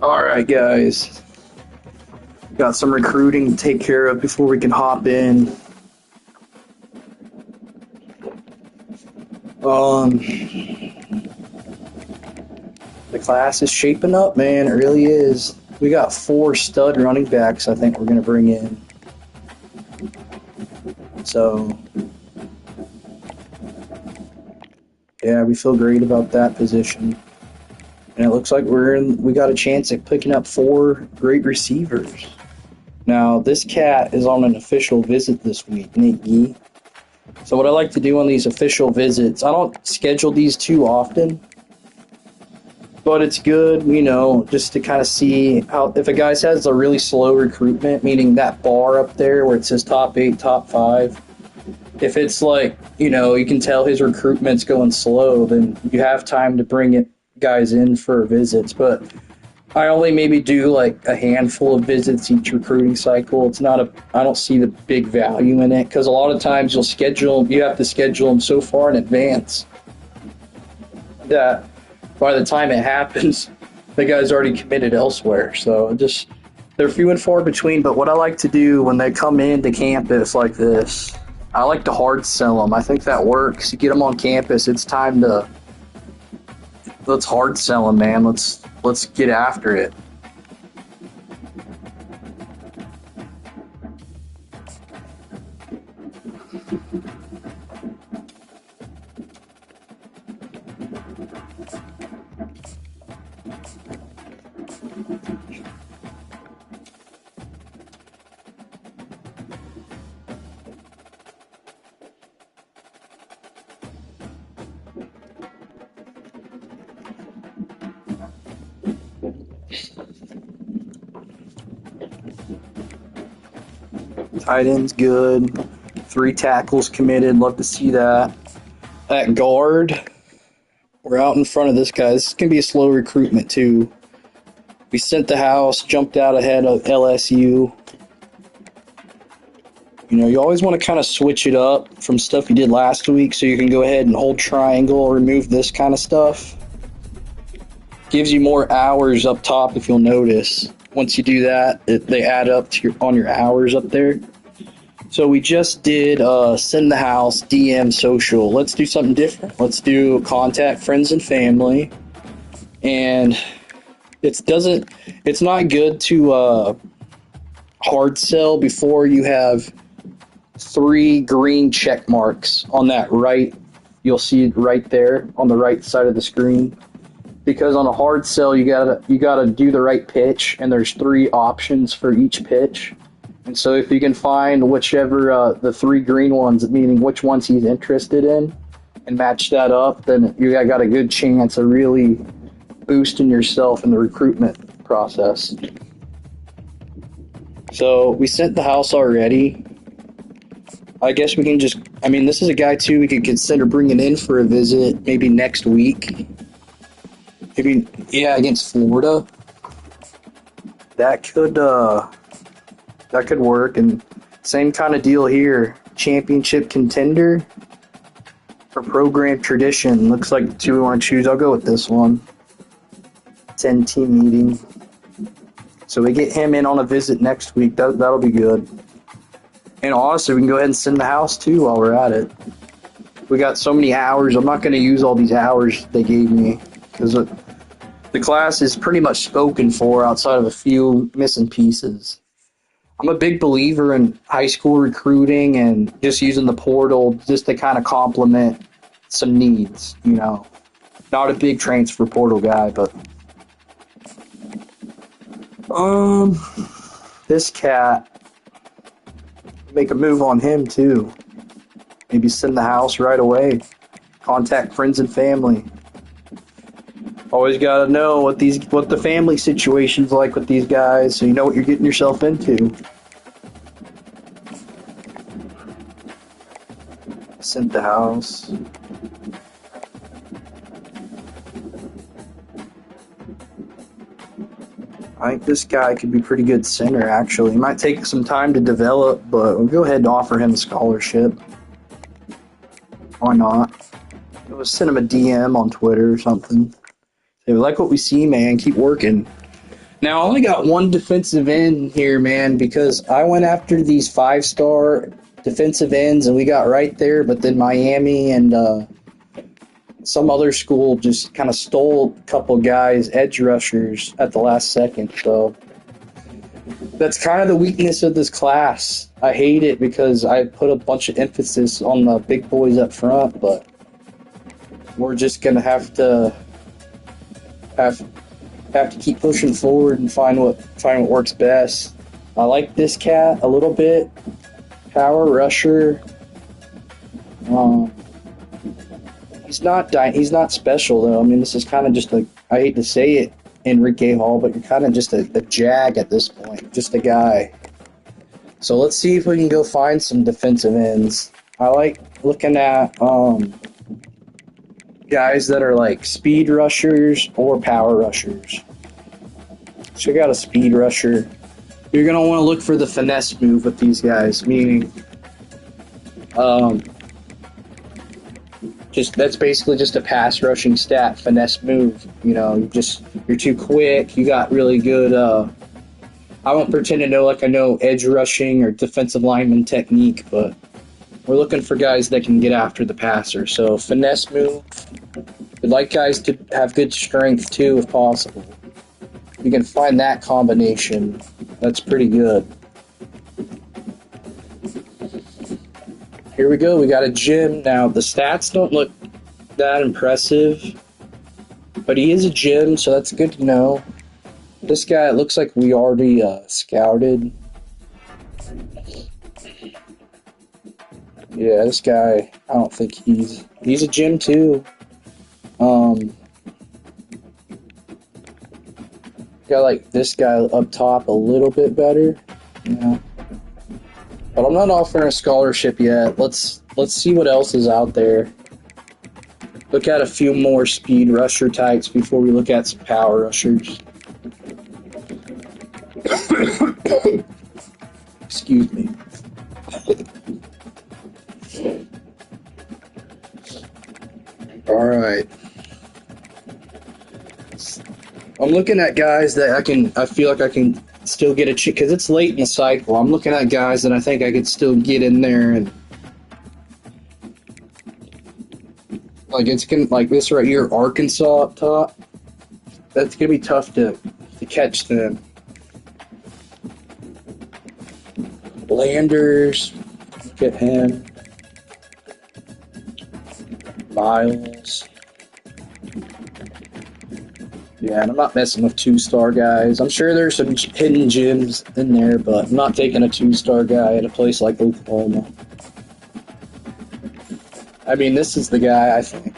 Alright, guys. Got some recruiting to take care of before we can hop in. The class is shaping up, man. It really is. We got 4 stud running backs I think we're going to bring in. So, yeah, we feel great about that position. And it looks like we got a chance at picking up 4 great receivers. Now, this cat is on an official visit this week, Nate Yee. So what I like to do on these official visits, I don't schedule these too often, but it's good, just to kind of see how, if a guy has a really slow recruitment, meaning that bar up there where it says top 8, top 5, if it's like, you can tell his recruitment's going slow, then you have time to bring guys in for visits. But I only maybe do like a handful of visits each recruiting cycle. I don't see the big value in it, because a lot of times you have to schedule them so far in advance that by the time it happens, the guy's already committed elsewhere. So they're few and far between. But what I like to do when they come into campus like this, I like to hard sell them. I think that works. You get them on campus, it's time to let's hard sell them, man. Let's get after it. Tight end's good. 3 tackles committed. Love to see that. At guard, we're out in front of this guy. This is going to be a slow recruitment, too. We sent the house, jumped out ahead of LSU. You always want to kind of switch it up from stuff you did last week, so you can go ahead and hold triangle, remove this kind of stuff. Gives you more hours up top, if you'll notice. Once you do that, they add up to on your hours up there. So we just did send the house, DM, social. Let's do something different. Let's do contact friends and family. And it's not good to hard sell before you have 3 green check marks on that right. You'll see it right there on the right side of the screen. Because on a hard sell, you gotta do the right pitch, and there's 3 options for each pitch. And so if you can find whichever the 3 green ones, meaning which ones he's interested in, and match that up, then you got a good chance of really boosting yourself in the recruitment process. So we sent the house already. I guess we can this is a guy too we could consider bringing in for a visit maybe next week. Maybe, against Florida. That could work. And same kind of deal here. Championship contender for program tradition. Looks like the 2 we want to choose. I'll go with this one. 10-team meeting. So we get him in on a visit next week. That'll be good. And honestly, we can go ahead and send the house too while we're at it. We got so many hours. I'm not going to use all these hours they gave me, because the class is pretty much spoken for outside of a few missing pieces. I'm a big believer in high school recruiting and just using the portal just to kind of complement some needs, Not a big transfer portal guy, but this cat, make a move on him too. Maybe send the house right away. Contact friends and family. Always gotta know what the family situation's like with these guys, so you know what you're getting yourself into. Sent the house. I think this guy could be pretty good center, actually. He might take some time to develop, but we'll go ahead and offer him a scholarship. Why not? We'll send him a DM on Twitter or something. Hey, we like what we see, man. Keep working. Now, I only got one defensive end here, man, because I went after these 5-star defensive ends, and we got right there, but then Miami and some other school just kind of stole a couple guys, edge rushers, at the last second. So that's kind of the weakness of this class. I hate it because I put a bunch of emphasis on the big boys up front, but we're just gonna have to keep pushing forward and find what works best. I like this cat a little bit. Power rusher. He's not special though. I mean, this is kind of just I hate to say it, Enrique Hall, but you're kind of just a jag at this point, just a guy. So let's see if we can go find some defensive ends. I like looking at guys that are like speed rushers or power rushers. Check out a speed rusher. You're going to want to look for the finesse move with these guys, meaning that's basically just a pass rushing stat, finesse move. You know, you're too quick, you got really good I won't pretend to know like I know edge rushing or defensive lineman technique, but we're looking for guys that can get after the passer. So finesse move. We'd like guys to have good strength too if possible. You can find that combination. That's pretty good. Here we go. We got a gym. Now, the stats don't look that impressive, but he is a gym, so that's good to know. This guy, it looks like we already scouted. Yeah, this guy, I don't think he's a gym too. Got like this guy up top a little bit better. Yeah. But I'm not offering a scholarship yet. Let's see what else is out there. Look at a few more speed rusher types before we look at some power rushers. Excuse me. All right. I'm looking at guys that I feel like I can still get a chance, because it's late in the cycle. I'm looking at guys that I think I could still get in there, and like like this right here, Arkansas up top. That's gonna be tough to catch them. Landers, look at him. Miles. Yeah, and I'm not messing with 2-star guys. I'm sure there's some hidden gems in there, but I'm not taking a 2-star guy at a place like Oklahoma. I mean, this is the guy, I think.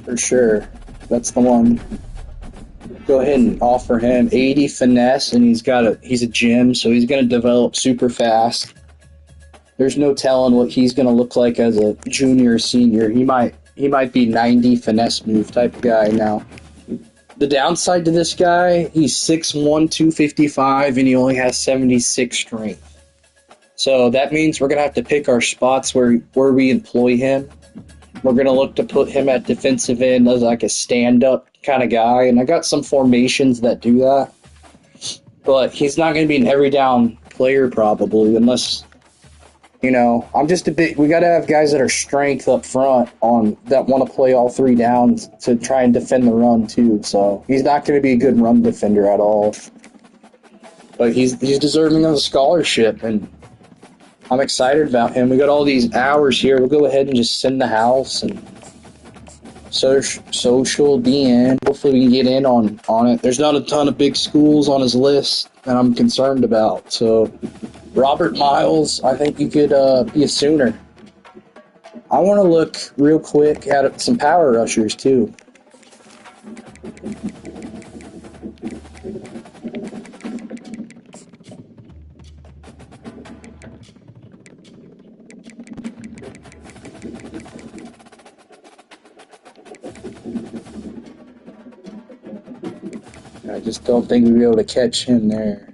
For sure. That's the one. Go ahead and offer him 80 finesse, and he's a gem, so he's going to develop super fast. There's no telling what he's going to look like as a junior or senior. He might be 90 finesse move type of guy now. The downside to this guy, he's 6'1", 255, and he only has 76 strength. So that means we're going to have to pick our spots where we employ him. We're going to look to put him at defensive end as like a stand-up kind of guy, and I got some formations that do that. But he's not going to be an every down player probably, unless, you know, we got to have guys that are strength up front that want to play all 3 downs to try and defend the run too. So he's not going to be a good run defender at all. But he's deserving of a scholarship, and I'm excited about him. We got all these hours here. We'll go ahead and just send the house and social DN. Hopefully we can get in on it. There's not a ton of big schools on his list that I'm concerned about. So Robert Miles, I think you could be a Sooner. I want to look real quick at some power rushers too. I just don't think we'll be able to catch him there.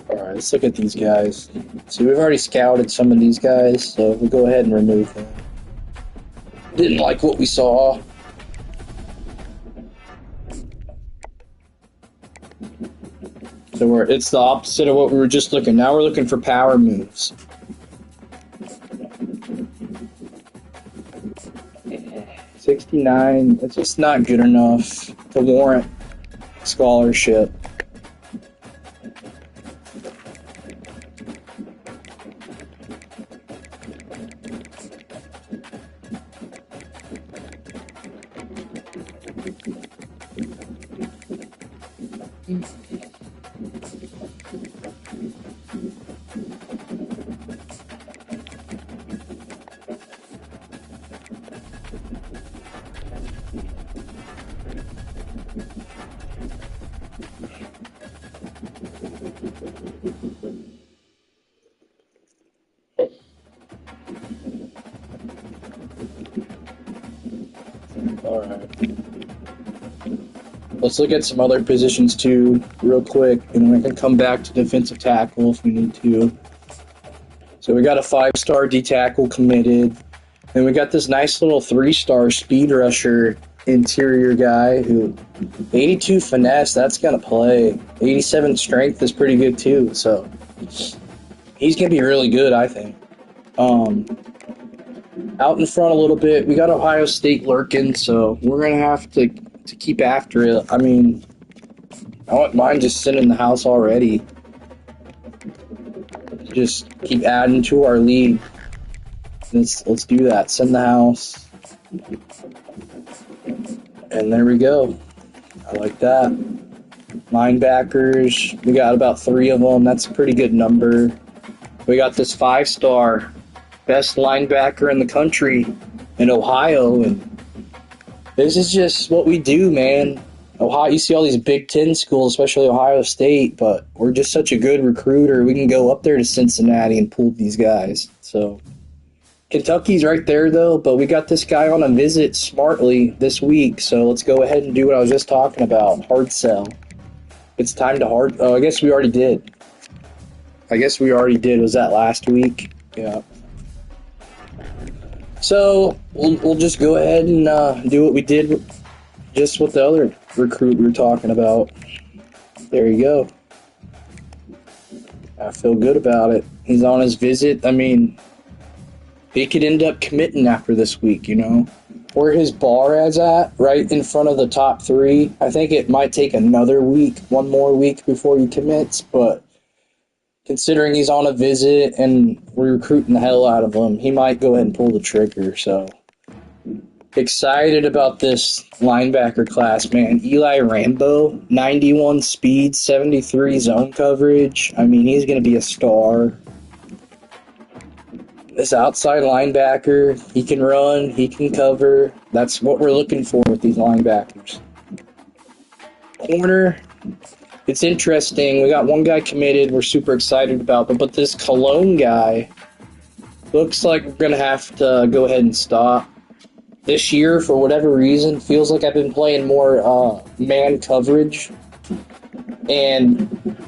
Alright, let's look at these guys. See, we've already scouted some of these guys, so we'll go ahead and remove them. Didn't like what we saw. So it's the opposite of what we were just looking. Now we're looking for power moves. $69, it's just not good enough to warrant scholarship. Alright. Let's look at some other positions too, real quick, and then we can come back to defensive tackle if we need to. So we got a 5-star D-tackle committed. And we got this nice little 3-star speed rusher interior guy who 82 finesse, that's gonna play. 87 strength is pretty good too, so he's gonna be really good, I think. Out in front a little bit, we got Ohio State lurking, so we're gonna have to keep after it. I mean, I wouldn't mind just sitting in the house already. Just keep adding to our lead. Let's do that. Send the house. And there we go. I like that. Linebackers, we got about 3 of them. That's a pretty good number. We got this 5-star, best linebacker in the country in Ohio, and this is just what we do, man. Ohio, you see all these Big Ten schools, especially Ohio State, but we're just such a good recruiter. We can go up there to Cincinnati and pull these guys. So Kentucky's right there, though, but we got this guy on a visit smartly this week, so let's go ahead and do what I was just talking about, hard sell. It's time to hard... Oh, I guess we already did. Was that last week? Yeah. So we'll just go ahead and do what we did just with the other recruit we were talking about. There you go. I feel good about it. He's on his visit. I mean, he could end up committing after this week, you know. Where his bar is at, right in front of the top 3. I think it might take another week, one more week before he commits, but considering he's on a visit and we're recruiting the hell out of him, he might go ahead and pull the trigger. So excited about this linebacker class, man. Eli Rambo, 91 speed, 73 zone coverage. I mean, he's going to be a star. This outside linebacker, he can run, he can cover. That's what we're looking for with these linebackers. Corner, it's interesting. We got one guy committed we're super excited about, but this Cologne guy looks like we're going to have to go ahead and stop. This year, for whatever reason, feels like I've been playing more man coverage. And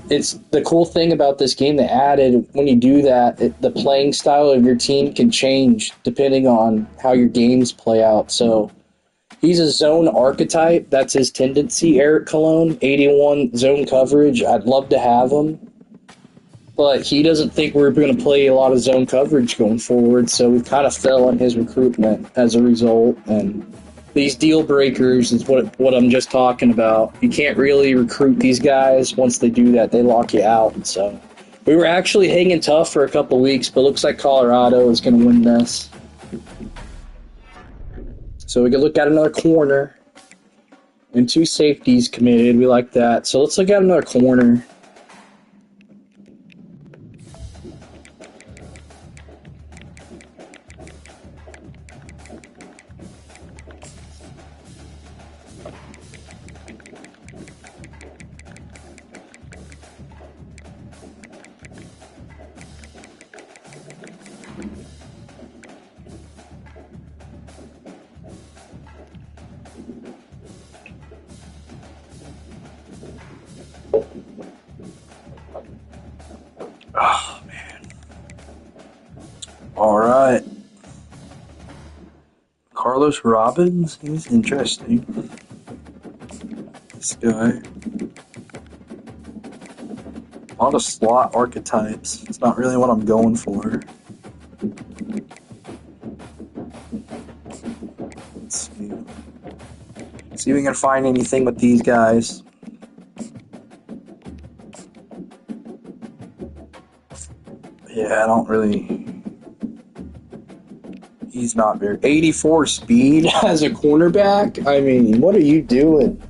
it's the cool thing about this game they added, when you do that, the playing style of your team can change depending on how your games play out. So he's a zone archetype. That's his tendency, Eric Cologne. 81 zone coverage. I'd love to have him. But he doesn't think we're going to play a lot of zone coverage going forward, so we kind of fell on his recruitment as a result. And these deal breakers is what I'm just talking about. You can't really recruit these guys. Once they do that, they lock you out. So we were actually hanging tough for a couple weeks, but looks like Colorado is going to win this. So we can look at another corner. And 2 safeties committed. We like that. So let's look at another corner. Oh, man. All right. Carlos Robbins? He's interesting. This guy. A lot of slot archetypes. It's not really what I'm going for. Let's see. See if we can find anything with these guys. Yeah, I don't really. He's not very. 84 speed as a cornerback? I mean, what are you doing?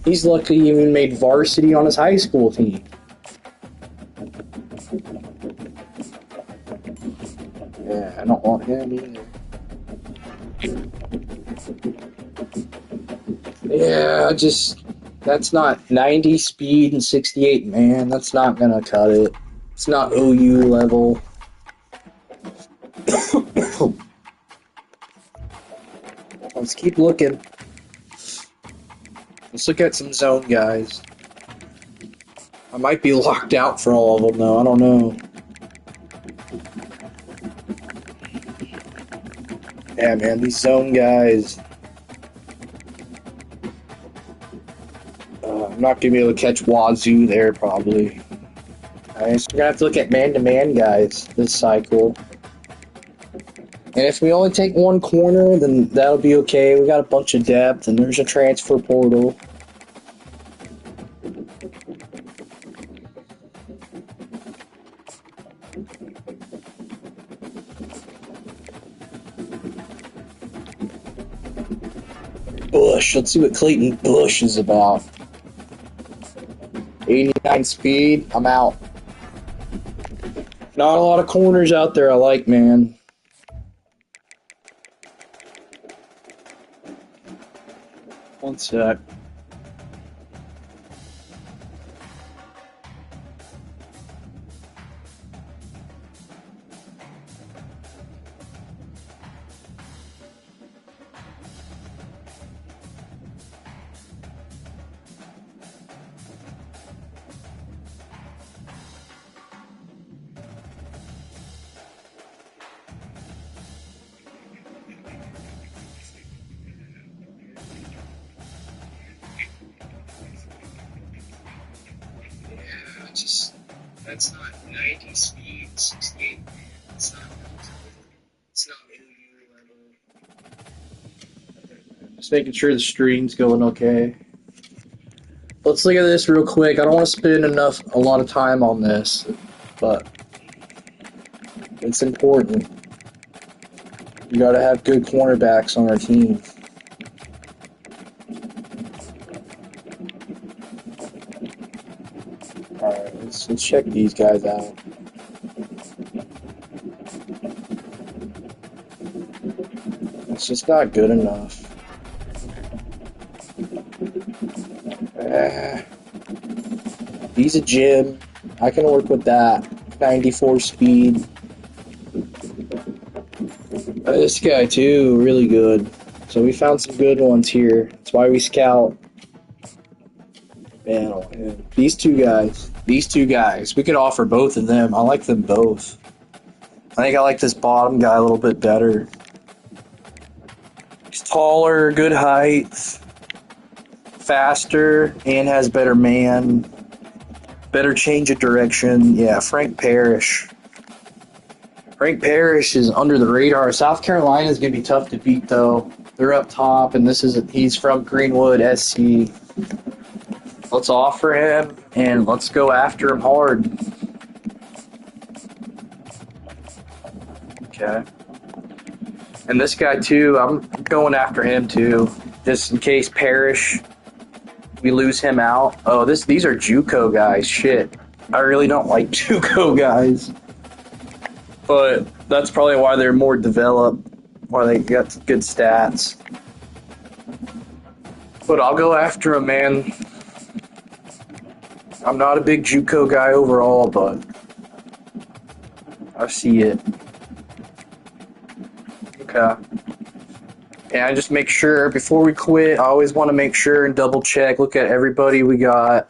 He's lucky he even made varsity on his high school team. Yeah, I don't want him either. Yeah, that's not 90 speed and 68, man. That's not gonna cut it. It's not OU level. Let's keep looking. Let's look at some zone guys. I might be locked out for all of them, though. I don't know. Yeah, man, these zone guys. I'm not going to be able to catch Wazoo there, probably. Alright, so we're going to have to look at man-to-man guys this cycle. And if we only take one corner, then that'll be okay. We got a bunch of depth, and there's a transfer portal. Bush. Let's see what Clayton Bush is about. 89 speed. I'm out. Not a lot of corners out there I like, man. One sec. That's not 90 speed, 68. It's not OU level. Just making sure the stream's going okay. Let's look at this real quick. I don't want to spend a lot of time on this, but it's important. We got to have good cornerbacks on our team. Alright, let's check these guys out. It's just not good enough. He's a gym. I can work with that. 94 speed. This guy too, really good. So we found some good ones here. That's why we scout. Man, these two guys. We could offer both of them. I like them both. I think I like this bottom guy a little bit better. He's taller, good height, faster, and has better man. Better change of direction. Yeah, Frank Parrish. Frank Parrish is under the radar. South Carolina is going to be tough to beat, though. They're up top, and he's from Greenwood, SC. Let's offer him, and let's go after him hard. Okay. And this guy, too, I'm going after him, too. Just in case Parrish, we lose him out. Oh, these are JUCO guys. Shit. I really don't like JUCO guys. But that's probably why they're more developed, why they got good stats. But I'll go after him, man. I'm not a big JUCO guy overall, but I see it. Okay. And I just make sure, before we quit, I always want to make sure and double check, look at everybody we got.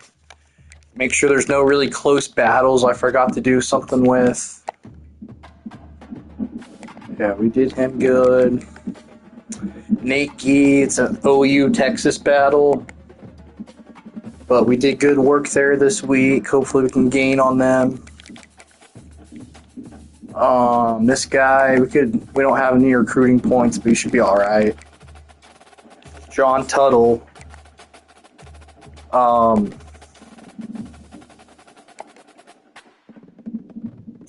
Make sure there's no really close battles I forgot to do something with. Yeah, we did him good. Nate Gee, it's an OU Texas battle. But we did good work there this week. Hopefully we can gain on them. This guy, we don't have any recruiting points, but he should be alright. John Tuttle.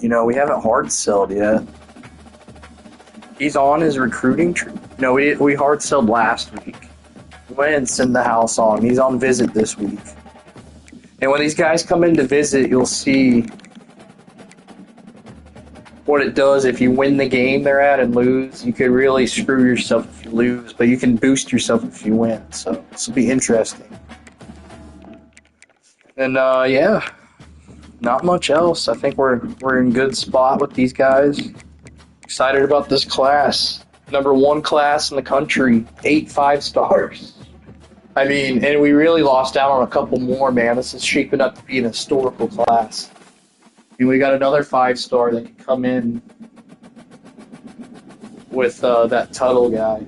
We haven't hard sold yet. He's on his recruiting trip. No, we hard sold last week. We went and sent the house on. He's on visit this week. And when these guys come in to visit, you'll see what it does if you win the game they're at and lose. You could really screw yourself if you lose, but you can boost yourself if you win. So this will be interesting. And yeah, not much else. I think we're in good spot with these guys. Excited about this class. Number 1 class in the country. 8 5-stars. I mean, and we really lost out on a couple more, man. This is shaping up to be an historical class. And we got another 5-star that can come in with that Tuttle guy.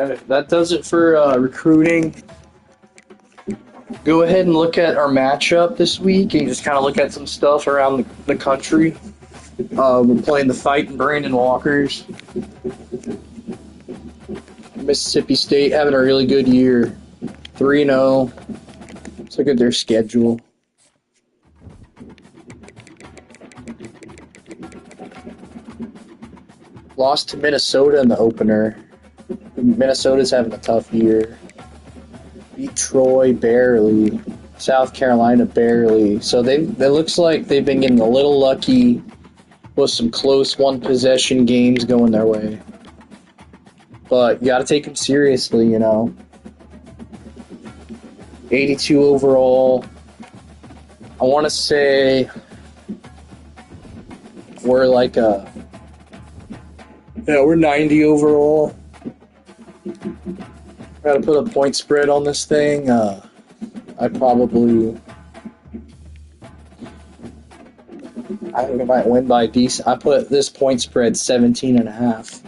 Okay, that does it for recruiting. Go ahead and look at our matchup this week and just kind of look at some stuff around the country. We're playing the Fighting Brandon Walkers. Mississippi State having a really good year. 3-0. Let's look at their schedule. Lost to Minnesota in the opener. Minnesota's having a tough year. Beat Troy barely. South Carolina barely. So it looks like they've been getting a little lucky with some close one-possession games going their way. But you got to take them seriously, 82 overall. I want to say we're we're 90 overall. Got to put a point spread on this thing. I think I might win by decent. I put this point spread 17.5.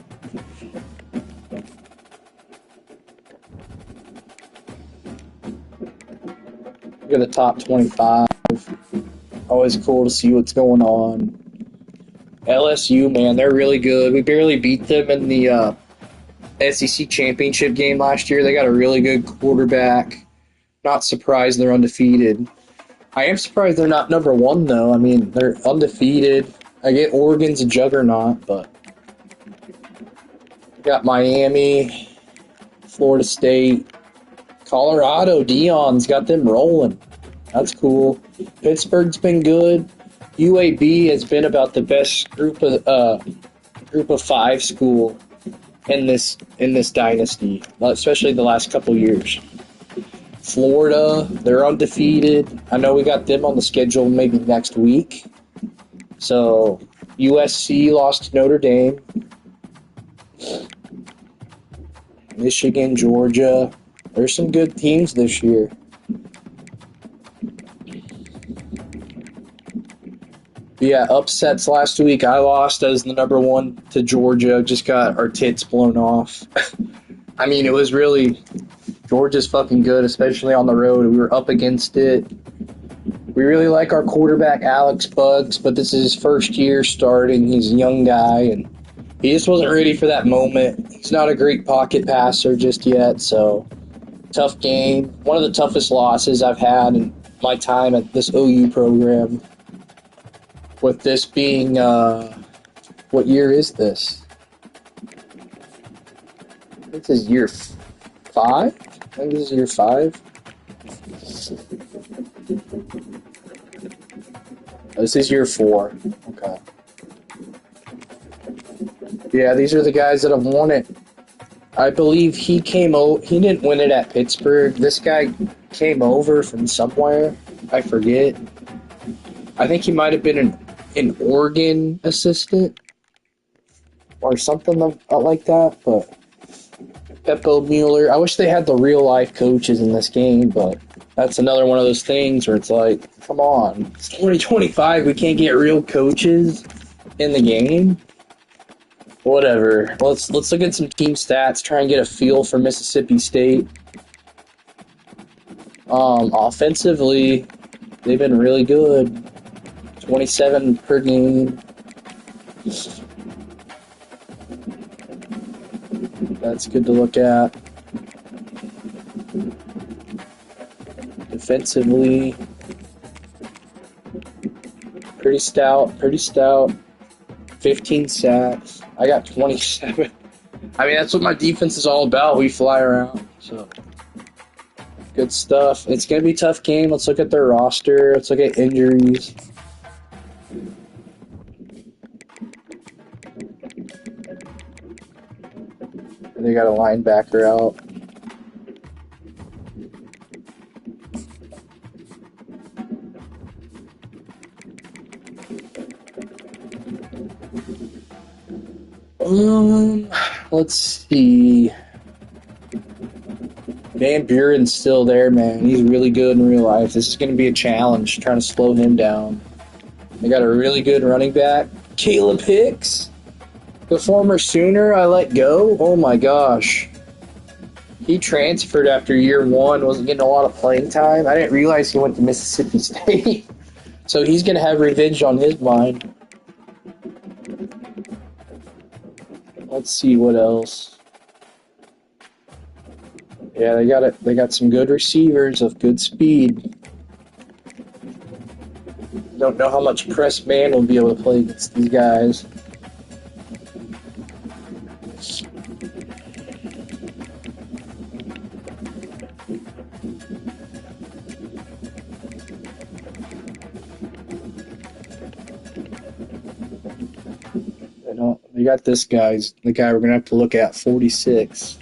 Look at the top 25. Always cool to see what's going on. LSU, man, they're really good. We barely beat them in the SEC championship game last year. They got a really good quarterback. Not surprised they're undefeated. I am surprised they're not number 1, though. I mean, they're undefeated. I get Oregon's a juggernaut, but got Miami, Florida State, Colorado. Deion's got them rolling. That's cool. Pittsburgh's been good. UAB has been about the best group of 5 school in this dynasty, especially the last couple years. Florida, they're undefeated. I know we got them on the schedule maybe next week. So USC lost to Notre Dame. Michigan, Georgia. There's some good teams this year. Yeah, upsets last week. I lost as the number 1 to Georgia. Just got our tits blown off. I mean, it was really... Georgia's fucking good, especially on the road. We were up against it. We really like our quarterback, Alex Buggs, but this is his first year starting. He's a young guy, and he just wasn't ready for that moment. He's not a great pocket passer just yet, so tough game. One of the toughest losses I've had in my time at this OU program. With this being, what year is this? This is year 5? I think this is year 5. This is year 4. Okay. Yeah, these are the guys that have won it. I believe he came over. He didn't win it at Pittsburgh. This guy came over from somewhere. I forget. I think he might have been an Oregon assistant or something like that. But Beppo Mueller. I wish they had the real life coaches in this game, but that's another one of those things where it's like, come on, it's 2025. We can't get real coaches in the game. Whatever. Let's look at some team stats. Try and get a feel for Mississippi State. Offensively, they've been really good. 27 per game. That's good to look at. Defensively, pretty stout. 15 sacks. I got 27. I mean, that's what my defense is all about. We fly around. So, good stuff. It's going to be a tough game. Let's look at their roster. Let's look at injuries. They got a linebacker out. Let's see. Van Buren's still there, man. He's really good in real life. This is going to be a challenge, trying to slow him down. They got a really good running back. Caleb Hicks, the former Sooner I let go. Oh my gosh. He transferred after year one, wasn't getting a lot of playing time. I didn't realize he went to Mississippi State. So he's going to have revenge on his mind. Let's see what else. Yeah, they got some good receivers of good speed. Don't know how much press man will be able to play against these guys. We got this guy's the guy we're gonna have to look at, 46.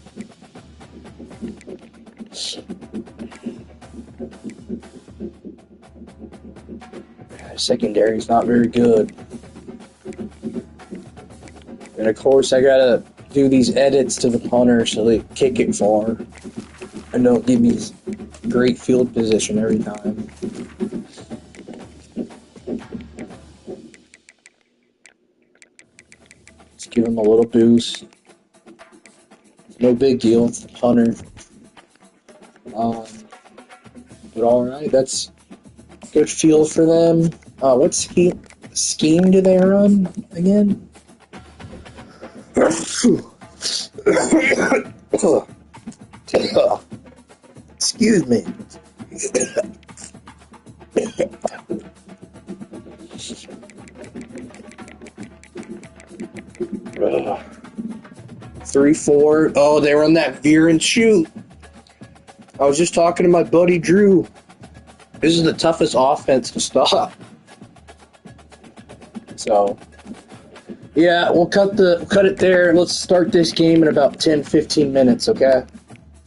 Secondary's not very good. And of course I gotta do these edits to the punter so they kick it far and don't give me great field position every time. Give him a little boost. No big deal. It's the punter. But alright, that's good feel for them. What scheme do they run again? Excuse me. 3-4. Oh, they run that veer and shoot. I was just talking to my buddy Drew. This is the toughest offense to stop. So, yeah, we'll cut it there. Let's start this game in about 10-15 minutes, okay?